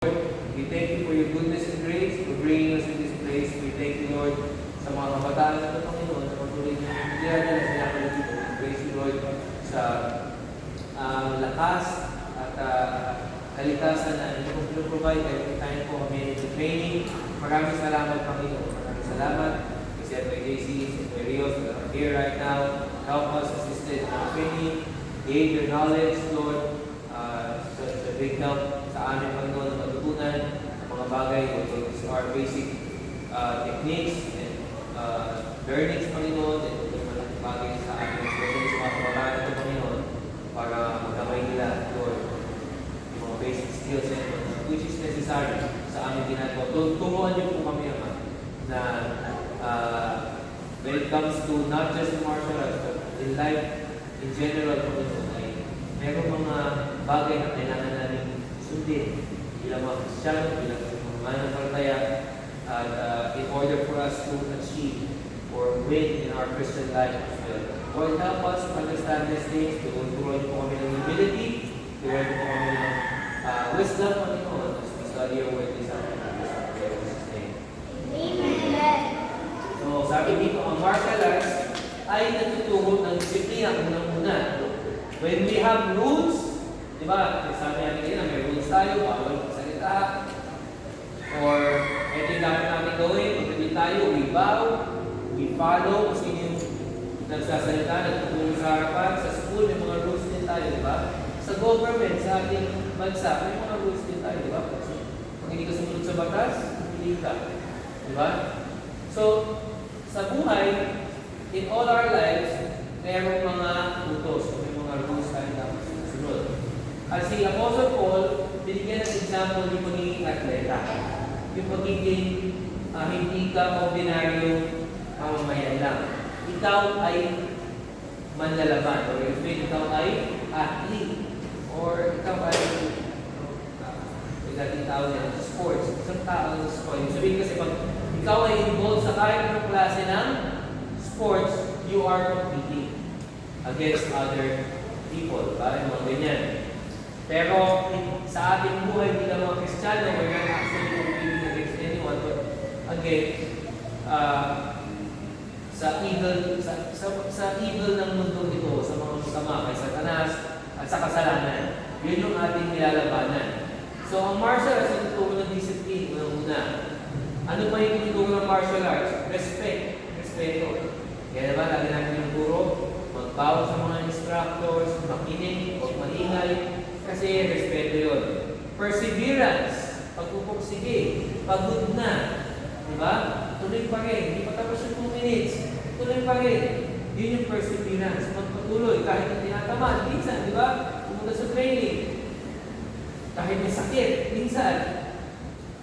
We thank you for your goodness and grace, for bringing us to this place. We thank you, Lord, sa mga kabataan na ito, Panginoon, na patuloy na hindi na sila dito. We praise you, Lord, sa lakas at kalikasan na hindi ko pinoprovide. Every time po kami into training. Maraming salamat, Panginoon. Maraming salamat. Kasi at may JC, at Rios, that are here right now. Help us, assisted in our training. Gain your knowledge, Lord. It's a big help sa amin, Panginoon, na matutunan ang mga bagay. These are basic techniques and learnings, Panginoon, and ito mga bagay sa amin. Especially sa mga kabataan ito, Panginoon, para magamay nila, Lord, yung mga basic skills and which is necessary sa aming ginagawa. Turuan niyo po kami, Ama, na when it comes to not just the martial arts, but in life in general, Panginoon, ay merong mga bagay na kailangan namin sundin bilang mga Kristyano, bilang mga mananampalataya, at in order for us to achieve or win in our Christian life as well. Lord, help us to understand these things. Turuan po kami ng humility, turuan po kami ng wisdom, Panginoon, as we study your word this afternoon. In Jesus' name. Amen. So, sabi dito, ang martial arts ay natuturo ng disiplina unang-una. When we have rules, di ba? Sabi natin kanina, may rules tayo, bawal magsalita. Or, ito yung dapat natin gawin. Pagdating tayo, we bow, we follow, kung sino yung nagsasalita, nagtutulong sa harapan. Sa school, may mga rules din tayo, di ba? Sa government, sa ating bansa, may mga rules din tayo, di ba? Kung hindi ka sumunod sa batas, hindi ka. Di ba? So, sa buhay, in all our lives, mayroong mga utos, may mga rules tayo dapat sunod. As si Apostle Paul, binigyan ng example yung magiging atleta. Yung magiging hindi ka ordinaryo mamamayan lang. Ikaw ay manlalaban, or if ikaw ay athlete, or ikaw ay dating tao niya, sports, isang tao sa sports. Sabihin kasi pag ikaw ay involved sa kahit anong klase ng sports, you are competing against other people. Parang mga ganyan. Pero sa ating buhay bilang mga Kristiyano, we're not actually competing against anyone, but again, sa evil ng mundo ito, sa mga masama, kay Satanas, at sa kasalanan, yun yung ating nilalabanan. So, ang martial arts ay tutulong ng discipline, unang-una. Ano ba yung tinutulong ng martial arts? Respect. Respeto. Kaya naman, lagi natin yung turo, magbawa sa mga instructors, makinig, o maingay, kasi respeto yun. Perseverance. Pagpupursige. Pagod na. Diba? Tuloy pa rin. Hindi pa tapos yung 2 minutes. Tuloy pa rin. Yun yung perseverance. Magpatuloy. Kahit hindi tinatamaan. Minsan, diba? Pumunta sa training. Kahit may sakit, minsan,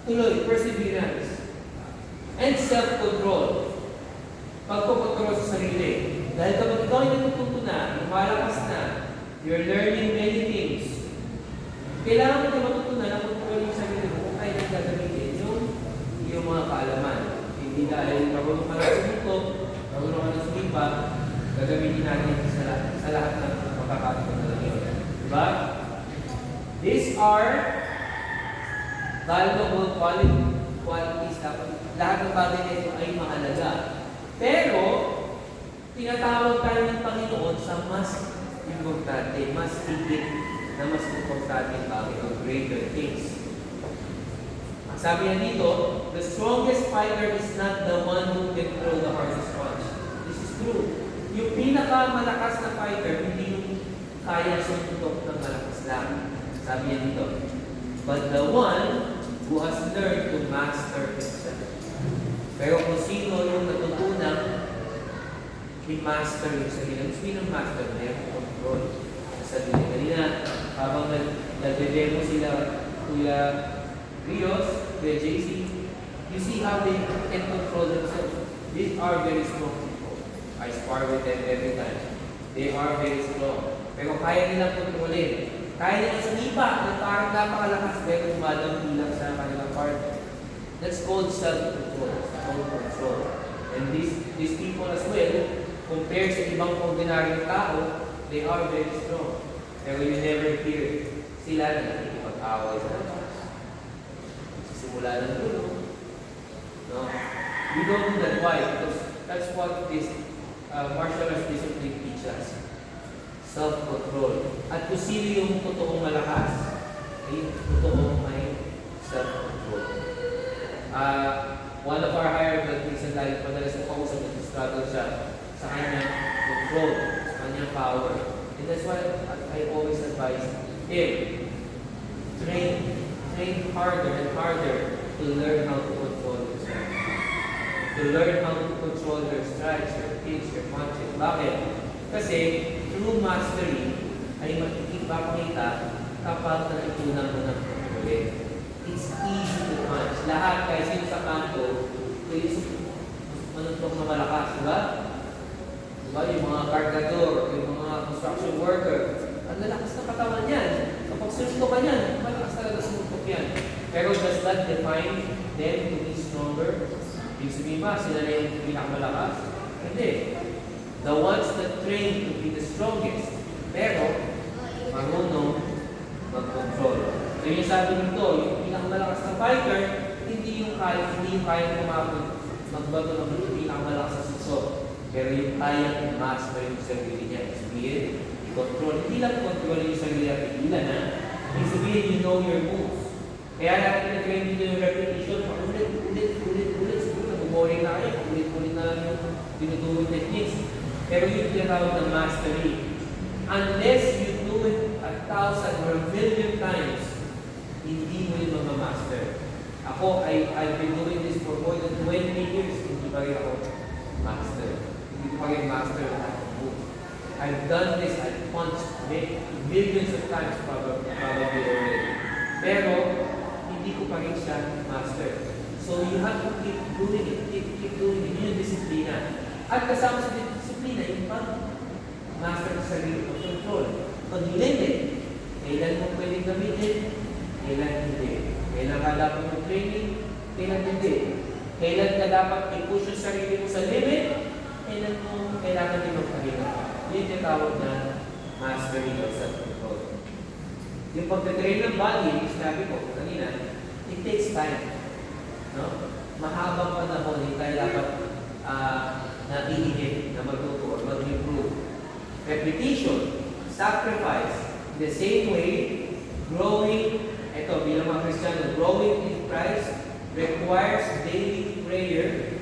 tuloy, perseverance. And self-control. Pagpapatrol sa sarili. Dahil kapag ikaw ay natututo na, lumalakas na, you're learning many things. Kailangan mo na matutunan na kontrol yung sarili mo kung kaya nang gagamitin yung mga kaalaman. Hindi dahil marunong ka na sumito, marunong ka na sumipa, gagamitin natin sa lahat ng makakataon na lang yun. Diba? These are valuable qualities. Lahat ng bagay na ito ay mahalaga. Pero, tinatawag tayo ng Panginoon sa mas importante, mas higit na mas importante bagay o greater things. Sabi niya dito, the strongest fighter is not the one who can throw the hardest punch. This is true. Yung pinakamalakas na fighter, hindi yung kaya sumuntok ng malakas lang. Sabi niya dito, but the one who has learned to master himself. Pero kung sino yung natutunang i-master yung sarili, sino yung master na yung control sa sarili. Kanina, habang nag-demo sila, Kuya Rios, Kuya JC, you see how they can control themselves. These are very strong people. I spar with them every time. They are very strong. Pero kaya nilang kontrolin. Kaya nilang sumipa na parang napakalakas pero tumadampi lang sa kanilang part. That's called self-control. Self-control. And these people as well, compared sa ibang ordinaryong tao, they are very strong. Pero you never hear sila na nakikipag-away sa labas. Wala lang dulo. No? We don't do that. Why? Because that's what this martial arts discipline teaches us. Self-control. At kung sino yung totoong malakas, ay totoong may self-control. One of our higher blood pressure lagi madalas na kausap na struggle siya sa kanyang control, sa kanyang power. And that's why I always advise him, train harder and harder to learn how to control yourself. To learn how to control your strikes, your kicks, your punches. Bakit? Kasi true mastery ay makikipakita kapag natutunan mo ng kontrolin. It's easy to punch. Lahat, kahit sino sa kanto, manuntok na malakas, diba? Diba? Yung mga cargador, yung mga construction worker, ang lalakas na katawan yan. Kapag sinuntok ka yan, malakas talaga sinuntok yan. Pero does that define them to be stronger? Yung sabihin ba, sila na yung pinakamalakas? Hindi. The ones that train to be the strongest, pero marunong mag-control. So yung sabi nito, yung pinakamalakas na fighter, hindi yung kaya magbago ng pinakamalakas na suso. Pero yung kaya master yung sarili niya. Sabihin, i-control. Hindi lang control yung sarili at pigilan na. Ibig sabihin, you know your moves. Kaya natin na-train dito yung repetition. Ulit. Siguro, nag-boring na kayo. Ulit na lang yung dinutulong techniques. Pero yung tinatawag ng mastery. Unless you do it 1,000 or 1,000,000 times, hindi mo yung mamamaster. Ako, I've been doing this for more than 20 years. Hindi pa rin ako master. Hindi ko pa rin master ng move. I've done this, I've punched millions of times probably already. Pero, hindi ko pa rin siya master. So you have to keep doing it, keep doing it. Yun yung disiplina. At kasama sa disiplina, yung pag-master sa sarili mo, control. Pag-limit, kailan mo pwedeng gamitin, kailan hindi. Kailan ka dapat mag-training, kailan hindi. Kailan ka dapat i-push yung sarili mo sa limit, kailan mo kailangan din magpahinga. Yun yung tawag na mastery of self-control. Yung pag-train ng body, sinabi ko kanina, it takes time. No? Mahabang panahon, hindi tayo dapat naiinip na magtuto or mag-improve. Repetition, sacrifice, in the same way, growing, ito bilang mga Kristiyano, growing in Christ requires daily prayer,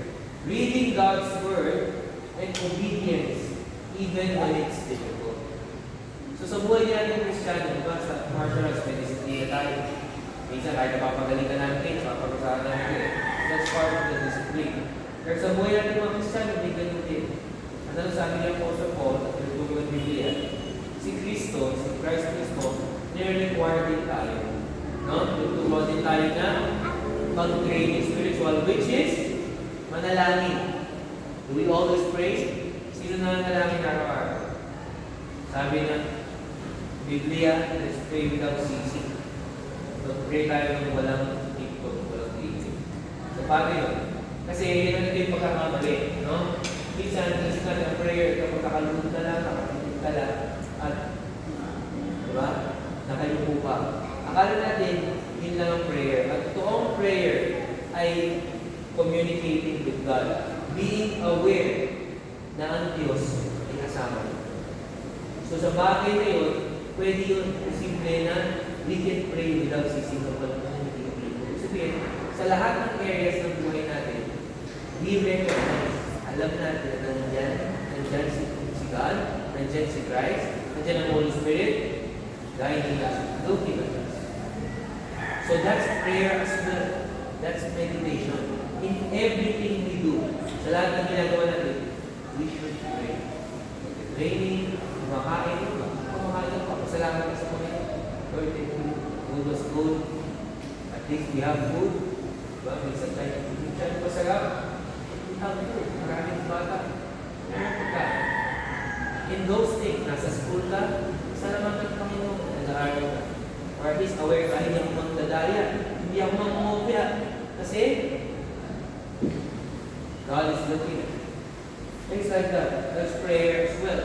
reading God's Word, and obedience, even when it's difficult. So sa buhay natin ng Kristiyano, diba, sa martial arts, may disiplina tayo. Minsan, kahit napapagaling ka natin, paparusahan natin. That's part of the discipline. Pero sa buhay natin mga Kristiyano, hindi ganun din. Ano sabi niya po sa Paul, at yung ng Biblia, si Kristo, si Christ mismo, nire-require din tayo. No? Tuturo din tayo na mag-training spiritual, which is manalangin. Do we always pray? Sino na nanalangin araw-araw? Sabi na, Biblia, let's pray without ceasing. Mag-pray tayo ng walang ikot, walang tigil. So, paano yun? Kasi yun ito yung pagkakamali, no? Minsan, kasi nga ng prayer, kapag nakalunod ka lang, nakatulog ka lang, at, diba? Nakayupo ka. Akala natin, yun lang ang prayer. At totoong prayer ay communicating with God. Being aware na ang Diyos ay kasama. So sa bagay na yun, pwede yun simple na we can pray without ceasing of God. Sabihin, sa lahat ng areas ng buhay natin, we recognize, alam natin na nandyan si God, nandyan si Christ, nandyan ang Holy Spirit, guiding us, looking at us. So that's prayer as well. That's meditation. In everything we do, sa lahat ng ginagawa natin, we should pray. Training, kumakain, pasalamat ka sa Panginoon. Lord, food was good. At least we have food. Diba? Minsan tayo, hindi tayo pasarap. We have food. Maraming bata. In those things, nasa school ka, salamatan ng Panginoon, nag-aaral ka. Or at least aware ka, hindi ako magdadaya. Hindi ako mangungopya. Kasi, God is looking at you. Things like that. That's prayer as well.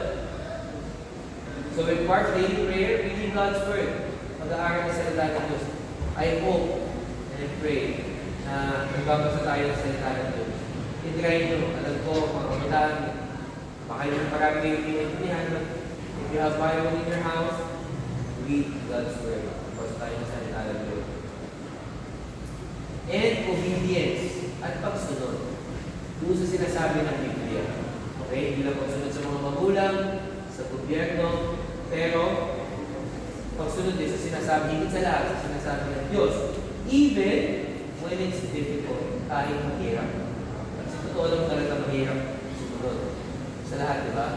So in part, daily prayer, reading God's Word. Mag-aaral ka sa salita ng Diyos. I hope and I pray na nagbabasa tayo sa salita ng Diyos. I-try nyo. Alam ko, mga kabataan, baka yung marami yung pinagpilihan. If you have Bible in your house, read God's Word. Basta tayo sa salita ng Diyos. And obedience at pagsunod. Doon sa sinasabi ng Biblia. Okay? Hindi lang pagsunod sa mga magulang, sa gobyerno, pero pagsunod din sa sinasabi, higit sa lahat, sa sinasabi ng Diyos. Even when it's difficult, kahit mahirap. Kasi totoo lang talaga mahirap sumunod. Sa lahat, di ba?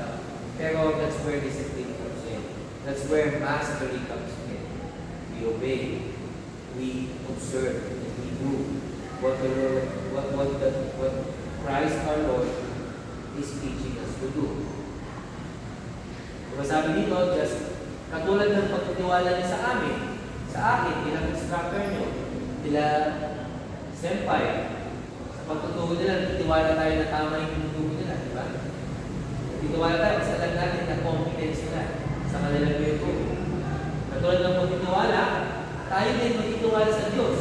Pero that's where discipline comes in. That's where mastery comes in. We obey. We observe. And we do what the Lord, what Christ our Lord is teaching us to do. Diba sabi dito, just katulad ng pagtitiwala niya sa amin, sa akin, bilang instructor niyo, bila senpai, sa pagtuturo nila, nagtitiwala tayo na tama yung tinuturo nila, di ba? Nagtitiwala tayo, kasi alam natin na competence nila sa kanilang tinuturo. Katulad ng pagtitiwala, tayo din magtitiwala sa Diyos.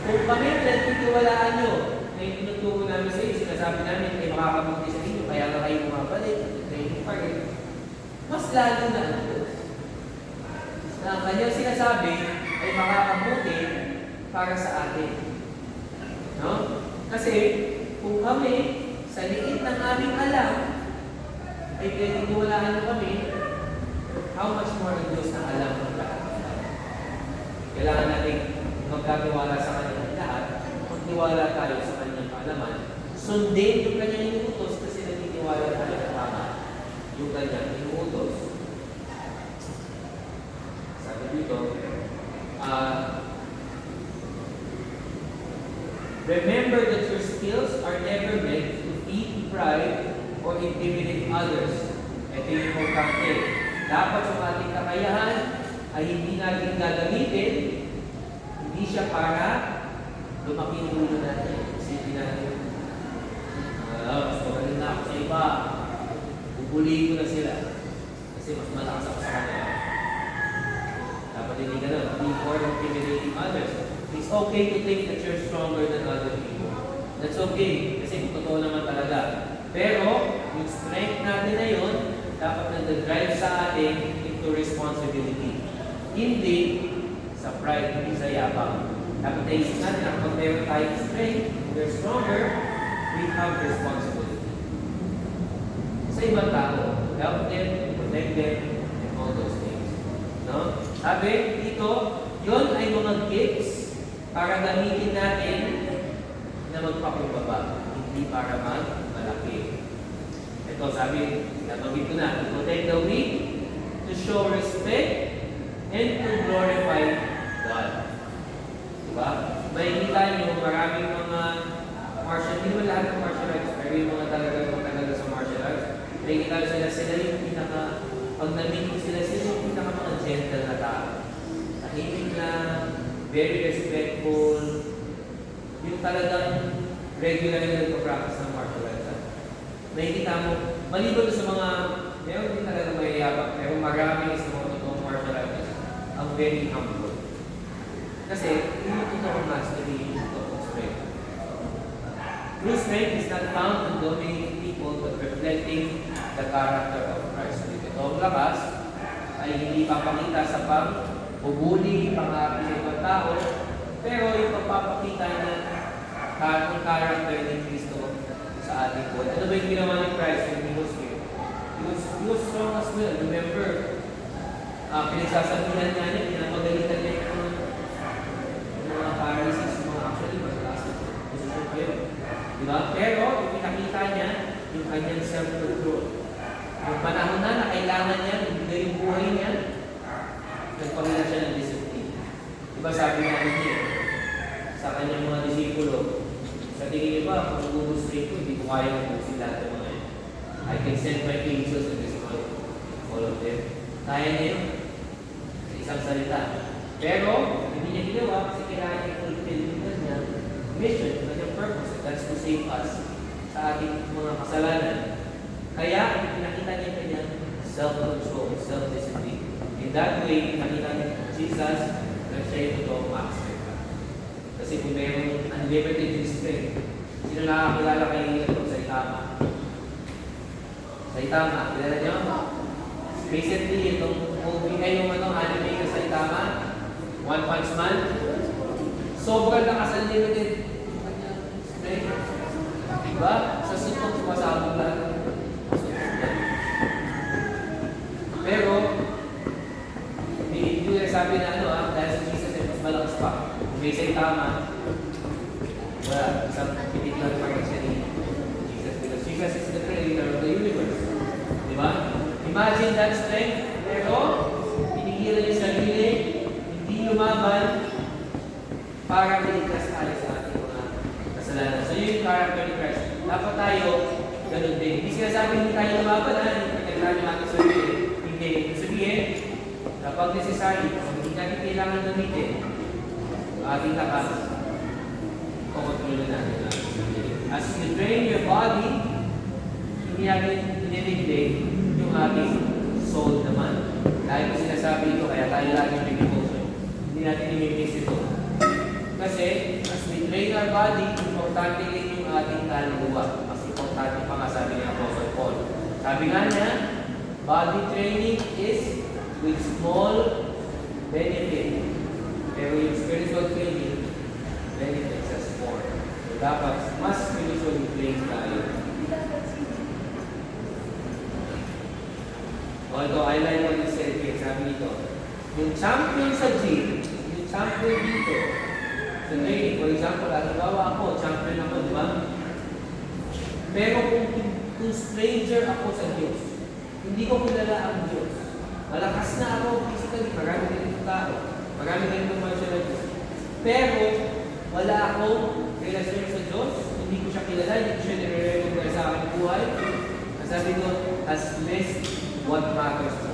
Kung kami nagtitiwalaan nyo na yung tinuturo namin sa iyo, sinasabi namin ay makakabuti sa inyo, kaya nga kayo bumabalik, training pa rin. Mas lalo na ang Diyos. Na ang kanyang sinasabi ay makakabuti para sa atin. No? Kasi kung kami sa liit ng aming alam ay pinagtiwalaan nyo kami, how much more ang Diyos na alam ng lahat? Kailangan natin magkatiwala sa kanyang lahat, magtiwala tayo sa kanyang kaalaman, sundin yung kanyang inuutos kasi nagtitiwala tayo na tama yung kanyang inuutos. Sabi dito, remember that your skills are never meant to feed pride or intimidate others. Ito yung importante. Dapat yung ating kakayahan ay hindi natin gagamitin, hindi siya para lumaki yung ulo natin. Isipin natin, mas magaling na ako sa iba. Bubulihin ko na sila. Kasi mas malakas ako sa kanila. Dapat hindi ka na. Be more intimidating others. It's okay to think that you're stronger than other people. That's okay. Kasi totoo naman talaga. Pero, yung strength natin na yun, dapat nag-drive sa atin into responsibility. Hindi sa pride, hindi sa yabang. Dapat naisip natin na kung meron tayong strength, we're stronger, we have responsibility. Sa ibang tao, help them, protect them, and all those things. No? Sabi dito, yun ay mga gifts para gamitin natin na magpakumbaba, hindi para malaki. Ito, sabi, nabanggit ko na, to protect the weak, to show respect, and to glorify God. Diba? Makikita nyo, maraming mga martial, hindi naman lahat ng martial arts, pero yung mga talagang magtalaga sa martial arts, makikita sila yung pinaka, pag naminig sila yung pinaka mga gentle na tao. Tahimik na, very respectful, yung talagang regular na nagpa-practice ng martial arts. Makikita mo, maliban sa mga, meron din talaga mayayabang, pero marami sa mga totoong martial arts, ang very humble. Kasi, yung totoong mastery, yung totoong strength. True strength is not found in dominating people, but reflecting the character of Christ. Yung totoong lakas ay hindi papakita sa pag-bubuli, pang-api sa ibang tao, pero yung pagpapakita niya ang character ni Kristo sa ating buhay. Ano ba yung ginawa ni Christ when He was here? He was strong as well. Remember, pinagsasabihan niya niya, pinapagalitan niya yung mga Pharisees, mga actually, mas last position kayo. Diba? Pero, yung pinakita niya, yung kanyang self-control. Yung panahon na kailangan niya, ibigay yung buhay niya, nagpamila siya ng discipline. Diba sabi niya niya sa kanyang mga disipulo, sa tingin niyo ba, kung nag-ubustrate ko, hindi ko kaya mag-ubusin lahat ng mga yun. I can send my angels and destroy all of them. Kaya niya yun. Sa isang salita. Pero, hindi niya ginawa kasi kailangan niya fulfill yung kanya mission, yung kanyang purpose. That's to save us sa ating mga kasalanan. Kaya, pinakita niya kanyang self-control, self-discipline. In that way, pinakita niya Jesus na siya yung totoong master. Kasi kung mayroong limited restraint. Sino nakakilala kay ito sa Itama? Sa Itama, kilala niyo? Recently, itong movie ay yung anime ka sa Itama, One Punch Man. Sobrang lakas unlimited strength. Diba? Sa suntok sumasabog lahat. Pero, hindi yung sabi na dahil si Jesus ay mas malakas pa. Kung may sa Itama, wala, isang pitit lang pa rin siya ni Jesus. Because Jesus is the creator of the universe. Diba? Imagine that strength, pero pinigilan yung sarili, hindi lumaban para maligtas tayo sa ating mga kasalanan. So yun yung character ni Christ. Dapat tayo, ganun din. Hindi sinasabi hindi tayo lumaban, hindi pagkakaroon yung ating sarili. Hindi. Sabihin, kapag necessary, hindi natin kailangan gamitin ang ating lakas, kukontrolin natin ang ating sarili. As you train your body, hindi natin inineglect yung ating soul naman. Dahil ko sinasabi ito, kaya tayo lagi may devotion. Hindi natin i-miss ito. Kasi, as we train our body, importante rin yung ating kaluluwa. Mas importante pa nga sabi ni Apostle Paul. Sabi nga niya, body training is with small benefit. Pero yung spiritual training, benefits us more. So, dapat mas spiritually trained tayo. Although I like what you said here, sabi nito, yung champion sa gym, yung champion dito, sa training, for example, halimbawa ako, champion ako, di ba? Pero kung stranger ako sa Diyos, hindi ko kilala ang Diyos. Malakas na ako physically, marami ganitong tao, marami ganitong martial arts. Pero wala akong relasyon sa Diyos, hindi ko siya kilala, hindi ko siya nire-recognize sa aking buhay. Ang sabi ko, as least what matters mo.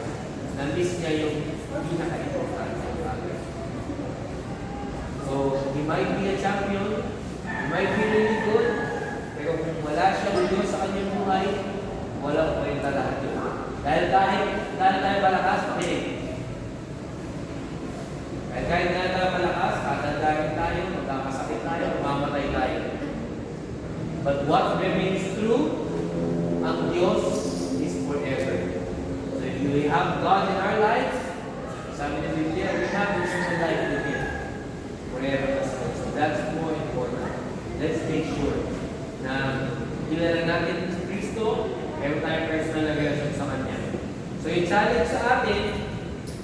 Na-miss niya yung pinaka-importante bagay. So, he might be a champion, he might be really good, pero kung wala siyang Diyos sa kanyang buhay, walang kwenta lahat yun. Dahil tayo malakas, makinig. Kahit tayo malakas, tatandaan tayo, magkakasakit tayo, mamamatay tayo. But what remains true, ang Diyos is forever. So if we have God in our lives, sabi ng Biblia, we have eternal life with Him. Forever as well. So that's more important. Let's make sure na kilala natin si Kristo, meron tayong personal na relasyon sa Kanya. So yung challenge sa atin,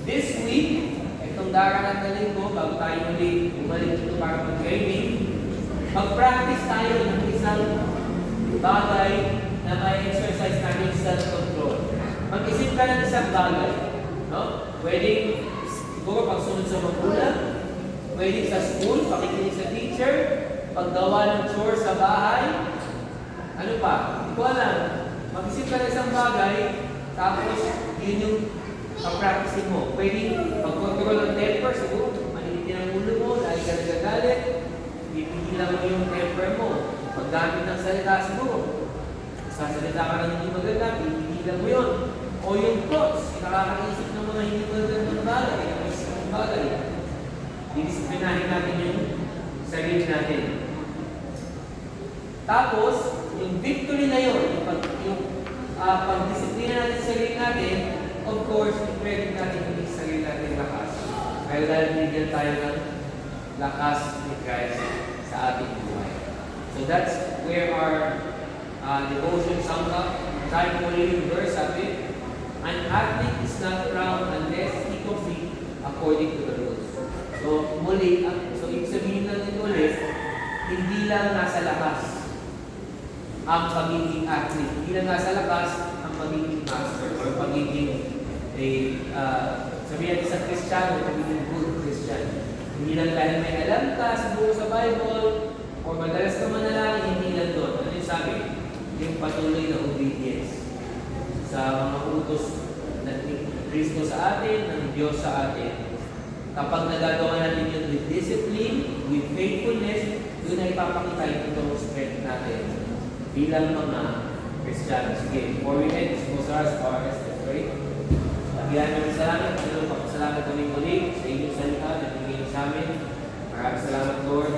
this week, itong darating na linggo, bago tayo muli bumalik dito para mag-training, mag-practice tayo ng isang bagay na may exercise natin self-control. Mag-isip ka ng isang bagay. No? Pwedeng siguro pagsunod sa magulang, pwedeng sa school, pakikinig sa teacher, paggawa ng chore sa bahay, ano pa? Hindi ko alam. Mag-isip ka ng isang bagay, tapos yun yung practicing mo. Pwedeng pag-control ng temper, siguro manitin ang ulo mo, dahil ka nagagalit, ipigilan mo yung temper mo. Paggamit ng salita, siguro sasalita ka ng hindi maganda, ipigilan mo yun. O yung thoughts, nakakaisip ng mga hindi magandang bagay, ng bagay. Didisiplinahin natin yung sarili natin. Tapos, yung victory na yun, yung pag-disiplina natin sa sarili natin, of course, i-credit natin yung sarili natin lakas. Kaya dahil bigyan tayo ng lakas ni Christ sa ating buhay. So that's where our devotion summed up. Tayo po yung verse, sabi, an athlete is not crowned unless he competes according to the rules. So, muli, so ibig sabihin lang din ulit, hindi lang nasa lakas ang pagiging athlete. Hindi lang nasa lakas ang pagiging master or pagiging sabihin natin sa Kristiyano, pagiging good Christian. Hindi lang dahil may alam ka siguro sa Bible o madalas ka manalangin, hindi lang doon. Ano yung sabi? Yung patuloy na obedience sa mga utos ng Kristo sa atin, ng Diyos sa atin. Kapag nagagawa natin yun with discipline, with faithfulness, doon ay ipapakita yung strength natin bilang mga Kristiyano. Sige, before we end, most of us are right? Lagyan namin salamat. Pasalamat kami muli sa inyong salita na pinigay sa amin. Maraming salamat, Lord.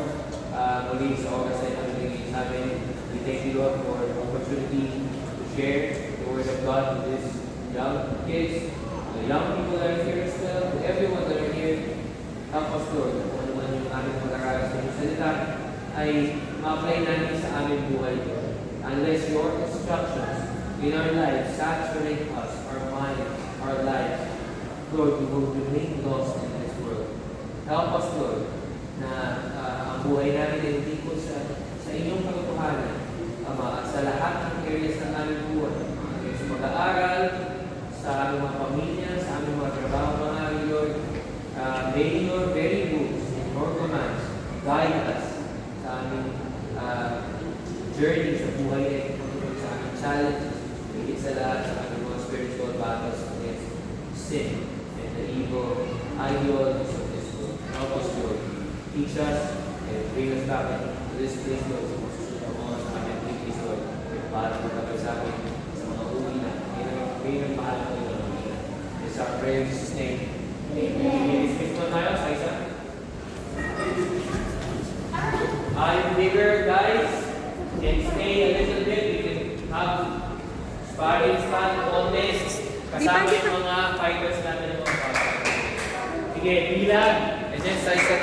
muli sa oras na ito binigay sa amin. We thank you, Lord, for the opportunity to share the Word of God with these young kids, the young people that are here as well, to everyone that are here. Help us, Lord, kung ano man yung aming pag-aaral sa iyong salita ay ma-apply natin sa aming buhay, Lord. Unless your instructions in our lives saturate us, our minds, our lives, Lord, we will remain lost in this world. Help us, Lord, na ang buhay namin ay hindi ko sa inyong katotohanan, Ama, at sa lahat ng areas ng aming buhay, sa pag-aaral, sa aming mga pamilya, sa aming mga trabaho, mga Lord, may your very rules and your commands guide us sa aming journey sa buhay na ito, sa aming challenges, higit sa lahat sa aming mga spiritual battles against sin and the evil ideologies of this world. Help us, Lord. Teach us and bring us back to this place, Lord, sa mga susunod na mga sa aming activities, Lord. Para magkabay sa amin sa mga uwi na. Ngayon ang mahal ko yung uwi na. It's our prayer in Jesus' name. Amen. Dismiss mo tayo sa isa. I'm bigger, guys. And stay a little bit. We can have sparring stand on this. Kasama yung mga fighters natin ng mga bata. Sige, bilang. And then sa isa